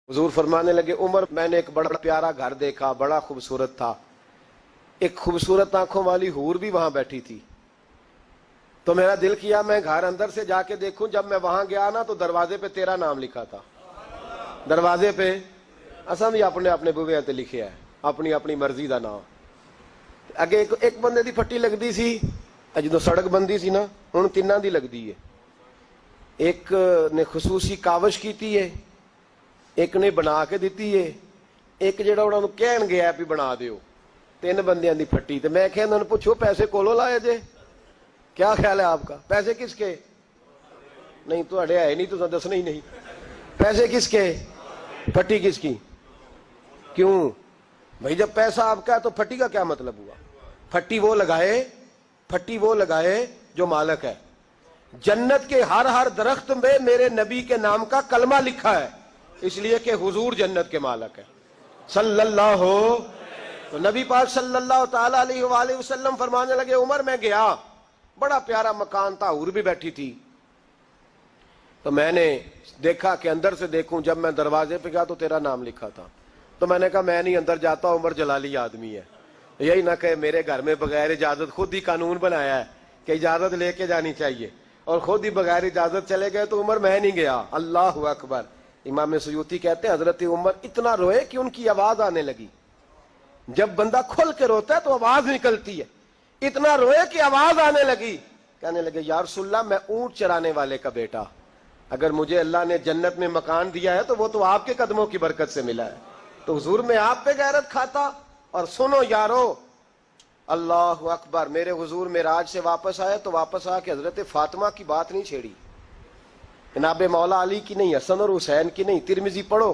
حضور فرمانے لگے عمر میں نے ایک بڑا پیارا گھر دیکھا، بڑا خوبصورت تھا، ایک خوبصورت آنکھوں والی حور بھی وہاں بیٹھی تھی، تو میرا دل کیا میں گھر اندر سے جا کے دیکھوں۔ جب میں وہاں گیا نا تو دروازے پہ تیرا نام لکھا تھا، دروازے پہ اصل بھی اپنے اپنے بوے تے لکھے ہے، اپنی اپنی مرضی دا نام۔ اگے ایک بندے دی پھٹی لگدی سی، جدو سڑک بندی سی نا، ہن تیناں دی لگدی ہے، ایک نے خصوصی کاوش کیتی ہے، ایک نے بنا کے دیتی ہے، ایک جڑا انہوں نے کہن گیا بھی بنا دیو، تین بندیاں دی پھٹی۔ تے میں کہ انہوں نے پوچھو پیسے کولو لائے جے، کیا خیال ہے آپ کا؟ پیسے کس کے؟ نہیں تو اڑے ہے نہیں، تو دسنا ہی نہیں، پیسے کس کے؟ پھٹی کس کی؟ کیوں بھائی جب پیسہ آپ کا ہے تو پھٹی کا کیا مطلب ہوا؟ پھٹی وہ لگائے جو مالک ہے۔ جنت کے ہر درخت میں میرے نبی کے نام کا کلمہ لکھا ہے، اس لیے کہ حضور جنت کے مالک ہے صلی اللہ ہو۔ تو نبی پاک صلی اللہ تعالی علیہ وآلہ وسلم فرمانے لگے عمر میں گیا، بڑا پیارا مکان تھا، حور بھی بیٹھی تھی، تو میں نے دیکھا کہ اندر سے دیکھوں، جب میں دروازے پہ گیا تو تیرا نام لکھا تھا، تو میں نے کہا میں نہیں اندر جاتا، عمر جلالی آدمی ہے، یہی نہ کہ میرے گھر میں بغیر اجازت، خود ہی قانون بنایا ہے کہ اجازت لے کے جانی چاہیے، اور خود ہی بغیر اجازت چلے گئے، تو عمر میں نہیں گیا۔ اللہ اکبر۔ امام سیوطی کہتے ہیں حضرت عمر اتنا روئے کہ ان کی آواز آنے لگی، جب بندہ کھل کے روتا ہے تو آواز نکلتی ہے، اتنا روئے کہ آواز آنے لگی، کہنے لگے یا رسول اللہ میں اونٹ چرانے والے کا بیٹا، اگر مجھے اللہ نے جنت میں مکان دیا ہے تو وہ تو آپ کے قدموں کی برکت سے ملا ہے، تو حضور میں آپ پہ غیرت کھاتا۔ اور سنو یارو، اللہ اکبر، میرے حضور معراج سے واپس آئے تو واپس آ کے حضرت فاطمہ کی بات نہیں چھیڑی، جناب مولا علی کی نہیں، حسن اور حسین کی نہیں، ترمذی پڑھو،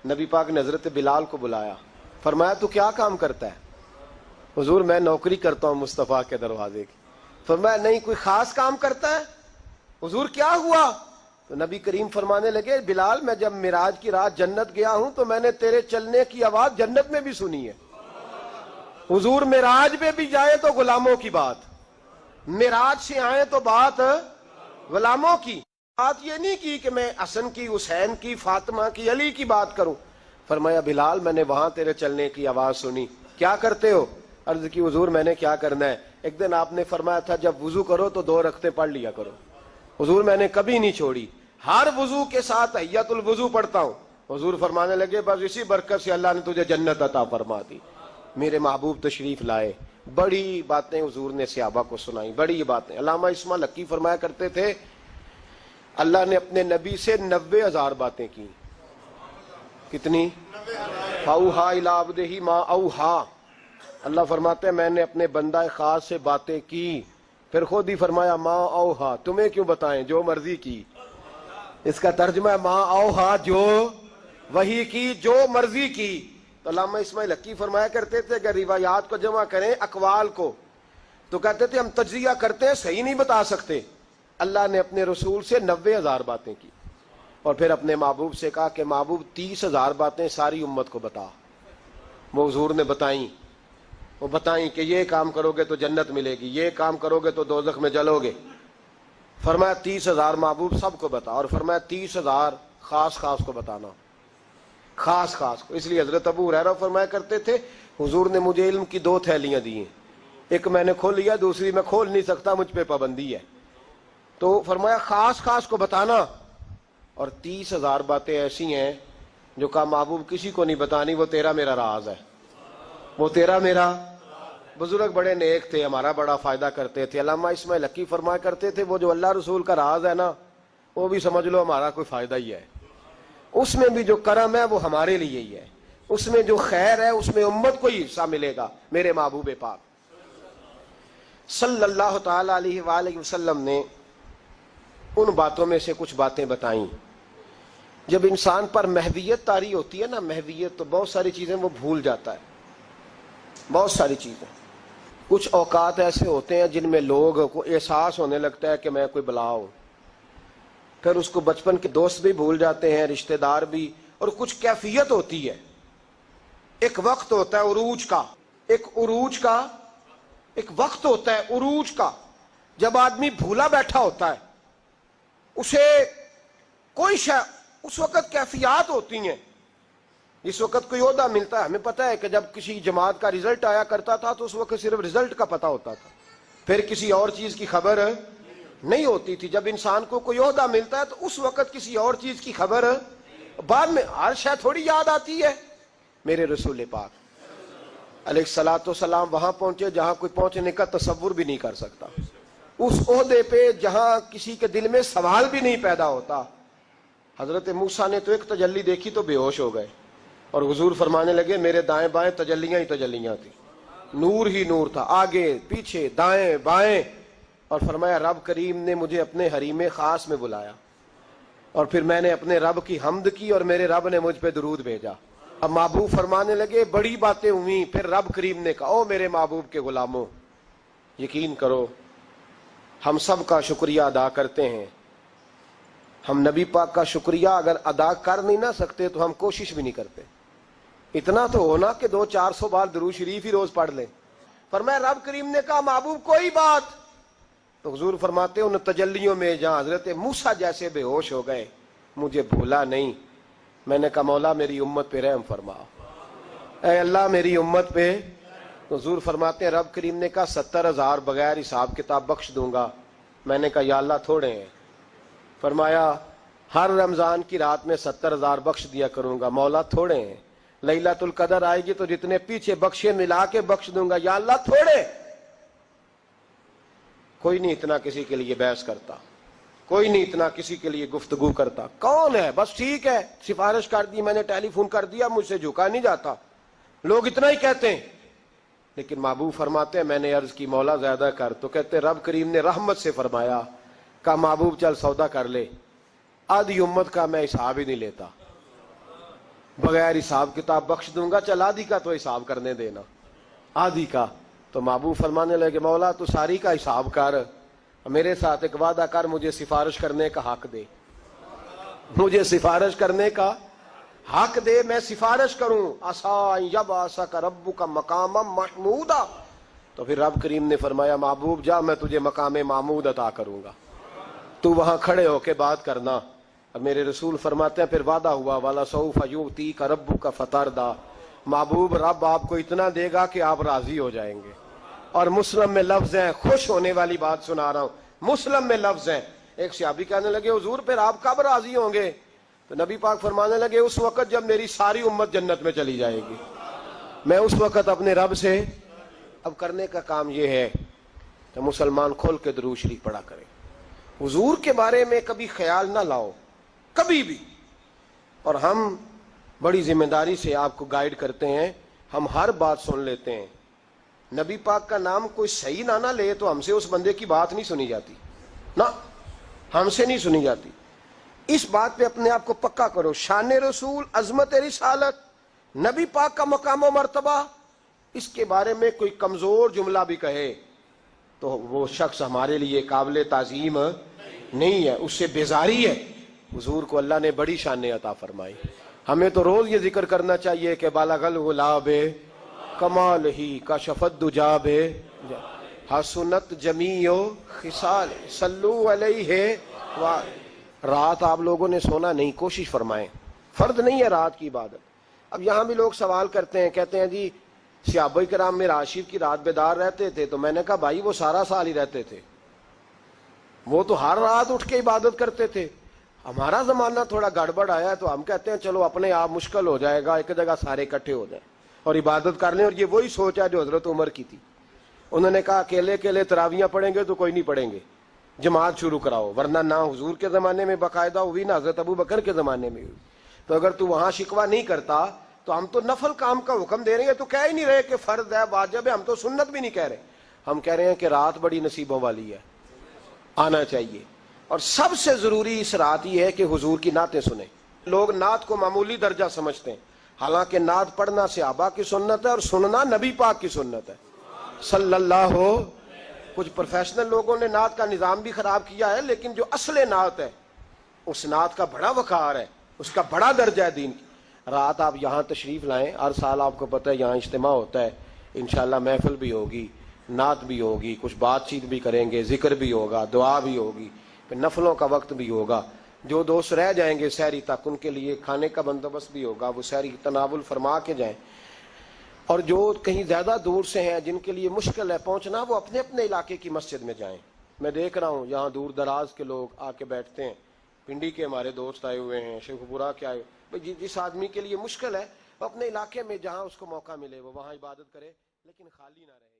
نبی پاک نے حضرت بلال کو بلایا، فرمایا تو کیا کام کرتا ہے؟ حضور میں نوکری کرتا ہوں مصطفیٰ کے دروازے کی۔ فرمایا نہیں کوئی خاص کام کرتا ہے؟ حضور کیا ہوا؟ تو نبی کریم فرمانے لگے بلال میں جب معراج کی رات جنت گیا ہوں تو میں نے تیرے چلنے کی آواز جنت میں بھی سنی ہے۔ حضور معراج پہ بھی جائے تو غلاموں کی بات، معراج سے آئے تو بات غلاموں کی، بات یہ نہیں کی کہ میں حسن کی، حسین کی، فاطمہ کی، علی کی بات کروں۔ فرمایا بلال میں نے وہاں تیرے چلنے کی آواز سنی، کیا کرتے ہو؟ عرض کی حضور میں نے کیا کرنا ہے؟ ایک دن آپ نے فرمایا تھا جب وضو کرو تو 2 رکعتیں پڑھ لیا کرو، حضور میں نے کبھی نہیں چھوڑی، ہر وضو کے ساتھ تحیۃ الوضو پڑھتا ہوں۔ حضور فرمانے لگے بس اسی برکت سے اللہ نے تجھے جنت عطا فرما دی۔ میرے محبوب تشریف لائے، بڑی باتیں حضور نے صحابہ کو سنائی، بڑی باتیں۔ علامہ اسماعیل حقی فرمایا کرتے تھے اللہ نے اپنے نبی سے 90,000 باتیں کی۔ کتنی؟ فاوحا الی عبدہ ما اوحا، اللہ فرماتے ہیں میں نے اپنے بندہ خاص سے باتیں کی، پھر خود ہی فرمایا ما اوحا، تمہیں کیوں بتائیں جو مرضی کی، اس کا ترجمہ ہے ما اوحا، جو وحی کی، جو مرضی کی۔ تو علامہ اسماعیل حقی فرمایا کرتے تھے اگر روایات کو جمع کریں اقوال کو تو کہتے تھے ہم تجزیہ کرتے ہیں صحیح نہیں بتا سکتے۔ اللہ نے اپنے رسول سے 90,000 باتیں کی، اور پھر اپنے محبوب سے کہا کہ محبوب 30,000 باتیں ساری امت کو بتا۔ وہ حضور نے بتائیں، وہ بتائیں کہ یہ کام کرو گے تو جنت ملے گی، یہ کام کرو گے تو دوزخ میں جلو گے۔ فرمایا 30,000 محبوب سب کو بتا، اور فرمایا 30,000 خاص کو بتانا، خاص کو۔ اس لیے حضرت ابو ہریرہ فرمایا کرتے تھے حضور نے مجھے علم کی 2 تھیلیاں دی ہیں، ایک میں نے کھول لیا، دوسری میں کھول نہیں سکتا، مجھ پہ پابندی ہے، تو فرمایا خاص کو بتانا۔ اور 30,000 باتیں ایسی ہیں جو کہا محبوب کسی کو نہیں بتانی، وہ تیرا میرا راز ہے، وہ تیرا میرا۔ بزرگ بڑے نیک تھے، ہمارا بڑا فائدہ کرتے تھے۔ علامہ اسماعیل حقی فرمایا کرتے تھے وہ جو اللہ رسول کا راز ہے نا، وہ بھی سمجھ لو ہمارا کوئی فائدہ ہی ہے، اس میں بھی جو کرم ہے وہ ہمارے لیے ہی ہے، اس میں جو خیر ہے اس میں امت کو ہی حصہ ملے گا۔ میرے محبوب پاک صلی اللہ تعالی علیہ وآلہ وسلم نے ان باتوں میں سے کچھ باتیں بتائیں۔ جب انسان پر محویت طاری ہوتی ہے نا، محویت، تو بہت ساری چیزیں وہ بھول جاتا ہے، بہت ساری چیزیں۔ کچھ اوقات ایسے ہوتے ہیں جن میں لوگ کو احساس ہونے لگتا ہے کہ میں کوئی بلا ہوں، پھر اس کو بچپن کے دوست بھی بھول جاتے ہیں، رشتہ دار بھی، اور کچھ کیفیت ہوتی ہے، ایک وقت ہوتا ہے عروج کا، ایک وقت ہوتا ہے عروج کا، جب آدمی بھولا بیٹھا ہوتا ہے، اسے کوئی شے اس وقت کیفیات ہوتی ہیں. اس وقت کوئی عہدہ ملتا ہے, ہمیں پتہ ہے کہ جب کسی جماعت کا رزلٹ آیا کرتا تھا تو اس وقت صرف رزلٹ کا پتہ ہوتا تھا, پھر کسی اور چیز کی خبر نہیں ہوتی تھی. جب انسان کو کوئی عہدہ ملتا ہے تو اس وقت کسی اور چیز کی خبر بعد میں, ہر شے تھوڑی یاد آتی ہے. میرے رسول پاک علیہ الصلوۃ والسلام وہاں پہنچے جہاں کوئی پہنچنے کا تصور بھی نہیں کر سکتا, اس عہدے پہ جہاں کسی کے دل میں سوال بھی نہیں پیدا ہوتا. حضرت موسیٰ نے تو ایک تجلی دیکھی تو بے ہوش ہو گئے, اور حضور فرمانے لگے میرے دائیں بائیں تجلیاں ہی تجلیاں تھیں, نور ہی نور تھا, آگے پیچھے دائیں بائیں. اور فرمایا رب کریم نے مجھے اپنے حریم خاص میں بلایا, اور پھر میں نے اپنے رب کی حمد کی اور میرے رب نے مجھ پہ درود بھیجا. اب محبوب فرمانے لگے بڑی باتیں ہوئیں. پھر رب کریم نے کہا او میرے محبوب کے غلاموں, یقین کرو ہم سب کا شکریہ ادا کرتے ہیں. ہم نبی پاک کا شکریہ اگر ادا کر نہیں نہ سکتے تو ہم کوشش بھی نہیں کرتے. اتنا تو ہونا کہ 200-400 بار درود شریف ہی روز پڑھ لیں. فرمایا رب کریم نے کہا محبوب کوئی بات. تو حضور فرماتے ان تجلیوں میں جہاں حضرت موسیٰ جیسے بے ہوش ہو گئے, مجھے بھولا نہیں. میں نے کہا مولا میری امت پہ رحم فرما, اے اللہ میری امت پہ. تو حضور فرماتے ہیں رب کریم نے کہا 70,000 بغیر حساب کتاب بخش دوں گا. میں نے کہا یا اللہ تھوڑے ہیں. فرمایا ہر رمضان کی رات میں 70,000 بخش دیا کروں گا. مولا تھوڑے ہیں. لیلۃ القدر آئے گی تو جتنے پیچھے بخشے ملا کے بخش دوں گا. یا اللہ تھوڑے. کوئی نہیں اتنا کسی کے لیے بحث کرتا, کوئی نہیں اتنا کسی کے لیے گفتگو کرتا. کون ہے بس ٹھیک ہے سفارش کر دی, میں نے ٹیلی فون کر دیا, مجھ سے جھکا نہیں جاتا. لوگ اتنا ہی کہتے ہیں. لیکن محبوب فرماتے ہیں میں نے عرض کی مولا زیادہ کر, تو کہتے ہیں رب کریم نے رحمت سے فرمایا کہا محبوب چل سودا کر لے, آدھی امت کا میں حساب ہی نہیں لیتا, بغیر حساب کتاب بخش دوں گا. چل آدھی کا تو حساب کرنے دینا, آدھی کا. تو محبوب فرمانے لگے مولا تو ساری کا حساب کر, میرے ساتھ ایک وعدہ کر مجھے سفارش کرنے کا حق دے, مجھے سفارش کرنے کا حق دے, میں سفارش کروں. عسیٰ یبعثک ربک مقاما محمودا. تو پھر رب کریم نے فرمایا محبوب جا میں تجھے مقام محمود عطا کروں گا, تو وہاں کھڑے ہو کے بات کرنا. اب میرے رسول فرماتے ہیں پھر وعدہ ہوا وَلَسَوْفَ يُؤْتِيكَ رَبُّكَ فَتَرْضَىٰ. محبوب رب آپ کو اتنا دے گا کہ آپ راضی ہو جائیں گے. اور مسلم میں لفظ ہیں, خوش ہونے والی بات سنا رہا ہوں, مسلم میں لفظ ہیں. ایک صحابی کہنے لگے حضور پھر آپ کب راضی ہوں گے؟ تو نبی پاک فرمانے لگے اس وقت جب میری ساری امت جنت میں چلی جائے گی, میں اس وقت اپنے رب سے. اب کرنے کا کام یہ ہے کہ مسلمان کھول کے درود شریف پڑھا کرے. حضور کے بارے میں کبھی خیال نہ لاؤ کبھی بھی. اور ہم بڑی ذمہ داری سے آپ کو گائیڈ کرتے ہیں, ہم ہر بات سن لیتے ہیں. نبی پاک کا نام کوئی صحیح نہ لے تو ہم سے اس بندے کی بات نہیں سنی جاتی, نہ ہم سے نہیں سنی جاتی. اس بات پہ اپنے آپ کو پکا کرو. شان رسول, عظمت رسالت, نبی پاک کا مقام و مرتبہ, اس کے بارے میں کوئی کمزور جملہ بھی کہے تو وہ شخص ہمارے لیے قابل تعظیم نہیں ہے, اس سے بیزاری ہے. حضور کو اللہ نے بڑی شانیں عطا فرمائی. ہمیں تو روز یہ ذکر کرنا چاہیے کہ بالغ الغلاب کمال ہی کشف الدجا حسنت جمیع خصال صلو علیہ. رات آپ لوگوں نے سونا نہیں, کوشش فرمائیں, فرض نہیں ہے رات کی عبادت. اب یہاں بھی لوگ سوال کرتے ہیں, کہتے ہیں جی صحابہ کرام میں راشد کی رات بیدار رہتے تھے. تو میں نے کہا بھائی وہ سارا سال ہی رہتے تھے, وہ تو ہر رات اٹھ کے عبادت کرتے تھے. ہمارا زمانہ تھوڑا گڑبڑ آیا ہے تو ہم کہتے ہیں چلو اپنے آپ مشکل ہو جائے گا, ایک جگہ سارے اکٹھے ہو جائیں اور عبادت کر لیں. اور یہ وہی سوچ ہے جو حضرت عمر کی تھی. انہوں نے کہا اکیلے اکیلے تراویاں پڑھیں گے تو کوئی نہیں پڑھیں گے, جماعت شروع کراؤ. ورنہ نہ حضور کے زمانے میں باقاعدہ ہوئی نہ حضرت ابو بکر کے زمانے میں ہوئی. تو اگر تو وہاں شکوہ نہیں کرتا تو ہم تو نفل کام کا حکم دے رہے ہیں, تو کہہ ہی نہیں رہے کہ فرض ہے واجب ہے. ہم تو سنت بھی نہیں کہہ رہے, ہم کہہ رہے ہیں کہ رات بڑی نصیبوں والی ہے, آنا چاہیے. اور سب سے ضروری اس رات یہ ہے کہ حضور کی نعتیں سنیں. لوگ نعت کو معمولی درجہ سمجھتے ہیں, حالانکہ نعت پڑھنا صحابہ کی سنت ہے اور سننا نبی پاک کی سنت ہے صلی اللہ ہو. کچھ پروفیشنل لوگوں نے نعت کا نظام بھی خراب کیا ہے, لیکن جو اصل نعت ہے اس نعت کا بڑا وقار ہے, اس کا بڑا درجہ ہے دین کی. رات آپ یہاں تشریف لائیں, ہر سال آپ کو پتہ ہے یہاں اجتماع ہوتا ہے, انشاءاللہ محفل بھی ہوگی, نعت بھی ہوگی, کچھ بات چیت بھی کریں گے, ذکر بھی ہوگا, دعا بھی ہوگی, پھر نفلوں کا وقت بھی ہوگا. جو دوست رہ جائیں گے سحری تک ان کے لیے کھانے کا بندوبست بھی ہوگا، وہ سحری تناول فرما کے جائیں، اور جو کہیں زیادہ دور سے ہیں جن کے لیے مشکل ہے پہنچنا وہ اپنے اپنے علاقے کی مسجد میں جائیں۔ میں دیکھ رہا ہوں یہاں دور دراز کے لوگ آ کے بیٹھتے ہیں، پنڈی کے ہمارے دوست آئے ہوئے ہیں، شیخ پورہ کے آئے ہوئے، جس آدمی کے لیے مشکل ہے وہ اپنے علاقے میں جہاں اس کو موقع ملے وہ وہاں عبادت کرے، لیکن خالی نہ رہے۔